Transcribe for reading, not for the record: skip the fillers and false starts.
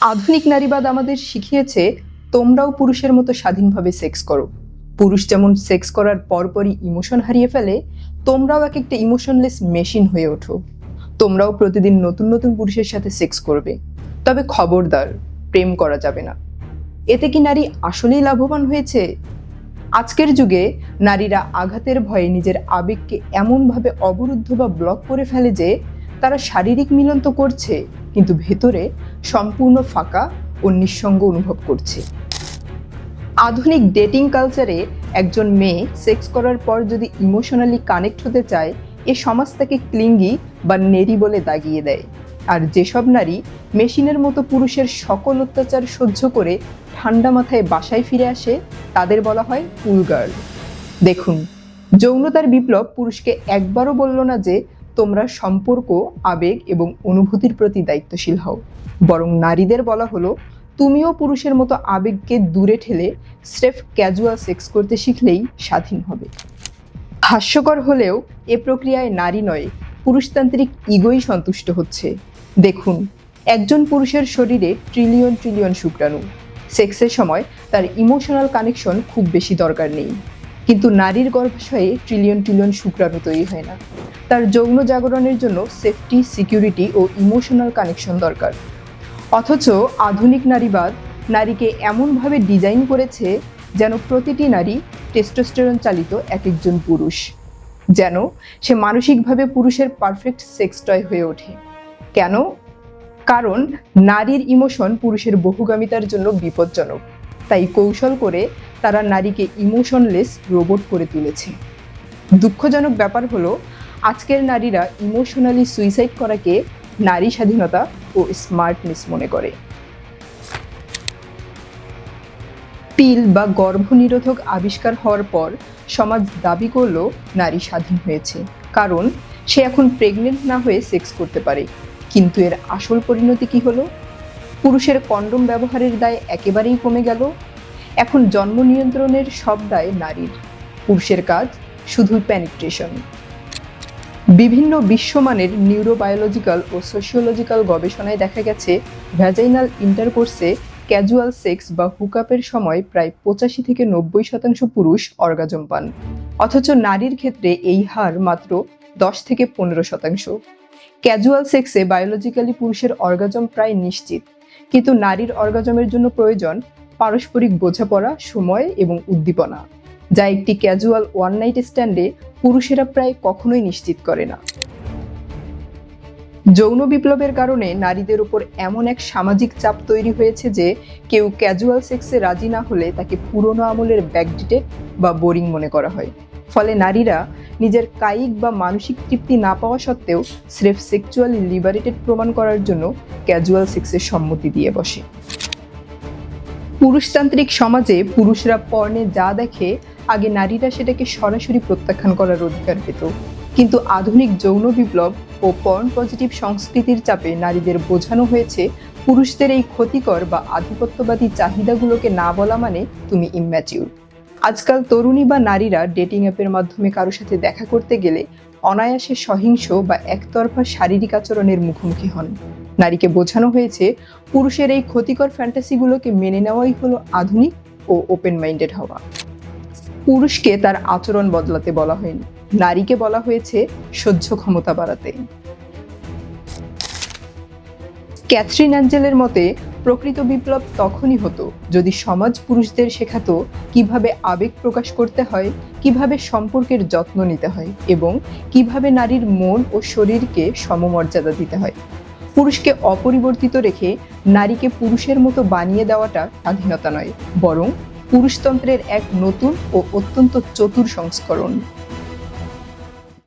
আধুনিক নারীবাদ আমাদের শিখিয়েছে তোমরাও পুরুষের মতো স্বাধীনভাবে সেক্স করো। পুরুষ যেমন সেক্স করার পরপরই ইমোশন হারিয়ে ফেলে, তোমরাও এক একটা ইমোশনলেস মেশিন হয়ে ওঠো। তোমরাও প্রতিদিন নতুন নতুন পুরুষের সাথে সেক্স করবে, তবে খবরদার, প্রেম করা যাবে না। এতে কি নারী আসলেই লাভবান হয়েছে? আজকের যুগে নারীরা আঘাতের ভয়ে নিজের আবেগকে এমনভাবে অবরুদ্ধ বা ব্লক করে ফেলে যে তারা শারীরিক মিলন তো করছে, কিন্তু ভেতরে সম্পূর্ণ ফাঁকা ও নিঃসঙ্গ অনুভব করছে। আধুনিক ডেটিং কালচারে একজন মেয়ে সেক্স করার পর যদি ইমোশনালি কানেক্ট হতে চায়, এ সমাজ তাকে ক্লিঙ্গি বা নেরি বলে দাগিয়ে দেয়। আর যেসব নারী মেশিনের মতো পুরুষের সকল অত্যাচার সহ্য করে ঠান্ডা মাথায় বাসায় ফিরে আসে, তাদের বলা হয় কুল গার্ল। দেখুন, যৌনতার বিপ্লব পুরুষকে একবারও বলল না যে তোমরা সম্পর্ক, আবেগ এবং অনুভূতির প্রতি দায়িত্বশীল হও, বরং নারীদের বলা হলো তুমিও পুরুষের মতো আবেগকে দূরে ঠেলে স্রেফ ক্যাজুয়াল সেক্স করতে শিখলেই স্বাধীন হবে। হাস্যকর হলেও এ প্রক্রিয়ায় নারী নয়, পুরুষতান্ত্রিক ইগোই সন্তুষ্ট হচ্ছে। দেখুন, একজন পুরুষের শরীরে ট্রিলিয়ন ট্রিলিয়ন শুক্রাণু। সেক্সের সময় তার ইমোশনাল কানেকশন খুব বেশি দরকার নেই, কিন্তু নারীর গর্ভাশয়ে ট্রিলিয়ন ট্রিলিয়ন শুক্রাণু তৈরি হয় না। তার যৌন জাগরণের জন্য সেফটি, সিকিউরিটি ও ইমোশনাল কানেকশন দরকার। অথচ আধুনিক নারীবাদ নারীকে এমনভাবে ডিজাইন করেছে যেন প্রতিটি নারী টেস্টোস্টেরন চালিত এক একজন পুরুষ, যেন সে মানসিকভাবে পুরুষের পারফেক্ট সেক্স টয় হয়ে ওঠে। কেন? কারণ নারীর ইমোশন পুরুষের বহুগামিতার জন্য বিপজ্জনক। তাই কৌশল করে তারা নারীকে ইমোশনলেস রোবট করে তুলেছে। দুঃখজনক ব্যাপার হলো, আজকের নারীরা ইমোশনালি সুইসাইড করাকে নারী স্বাধীনতা ও স্মার্টনেস মনে করে। পিল বা গর্ভনিরোধক আবিষ্কার হওয়ার পর সমাজ দাবি করলো নারী স্বাধীন হয়েছে, কারণ সে এখন প্রেগনেন্ট না হয়ে সেক্স করতে পারে। কিন্তু এর আসল পরিণতি কি হলো? পুরুষের কন্ডোম ব্যবহারের দায় একেবারেই কমে গেল। এখন জন্ম নিয়ন্ত্রণের সব দায় নারীর, পুরুষের কাজ শুধু পেনিট্রেশন। বিভিন্ন বিশ্বমানের নিউরোবায়োলজিক্যাল ও সোশিওলজিক্যাল গবেষণায় দেখা গেছে, ভ্যাজাইনাল ইন্টারকোর্সে ক্যাজুয়াল সেক্স বা হুকআপের সময় প্রায় 85 থেকে 90% পুরুষ অর্গাজম পান, অথচ নারীর ক্ষেত্রে এই হার মাত্র 10 থেকে 15%। ক্যাজুয়াল সেক্সে বায়োলজিক্যালি পুরুষের অর্গাজম প্রায় নিশ্চিত, কিন্তু নারীর অর্গাজমের জন্য প্রয়োজন পারস্পরিক বোঝাপড়া, সময় এবং উদ্দীপনা, যা একটি ক্যাজুয়াল ওয়ান নাইট স্ট্যান্ডে পুরুষেরা প্রায় কখনোই নিশ্চিত করে না। যৌন বিপ্লবের কারণে নারীদের উপর এমন এক সামাজিক চাপ তৈরি হয়েছে যে কেউ ক্যাজুয়াল সেক্সে রাজি না হলে তাকে পুরনো আমলের ব্যাকডেটেড বা বোরিং মনে করা হয়। ফলে নারীরা নিজের কায়িক বা মানসিক তৃপ্তি না পাওয়া সত্ত্বেও স্রেফ সেক্সুয়ালি লিবারেটেড প্রমাণ করার জন্য ক্যাজুয়াল সেক্সের সম্মতি দিয়ে বসে। পুরুষতান্ত্রিক সমাজে পুরুষরা পর্নে যা দেখে, আগে নারীরা সেটাকে সরাসরি প্রত্যাখ্যান করার অধিকার পেত। কিন্তু আধুনিক যৌন বিপ্লব ও পর্ন পজিটিভ সংস্কৃতির চাপে নারীদের বোঝানো হয়েছে পুরুষদের এই ক্ষতিকর বা আধিপত্যবাদী চাহিদাগুলোকে না বলা মানে তুমি ইম্যাচিউর। আজকাল তরুণী বা নারীরা ডেটিং অ্যাপের মাধ্যমে কারোর সাথে দেখা করতে গেলে অনায়াসে সহিংস বা একতরফা শারীরিক আচরণের মুখোমুখি হন। নারীকে বোঝানো হয়েছে পুরুষের এই ক্ষতিকর ফ্যান্টাসিগুলোকে মেনে নেওয়াই হলো আধুনিক ও ওপেন মাইন্ডেড হওয়া। পুরুষকে তার আচরণ বদলাতে বলা হয়নি, নারীকে বলা হয়েছে সহ্য ক্ষমতা বাড়াতে। ক্যাথরিন অ্যাঞ্জেলের মতে, প্রকৃত বিপ্লব তখনই হতো যদি সমাজ পুরুষদের শেখাতো কিভাবে আবেগ প্রকাশ করতে হয়, কিভাবে সম্পর্কের যত্ন নিতে হয় এবং কিভাবে নারীর মন ও শরীরকে সমমর্যাদা দিতে হয়। পুরুষকে অপরিবর্তিত রেখে নারীকে পুরুষের মতো বানিয়ে দেওয়াটা স্বাধীনতা নয়, বরং পুরুষতন্ত্রের এক নতুন ও অত্যন্ত চতুর সংস্করণ।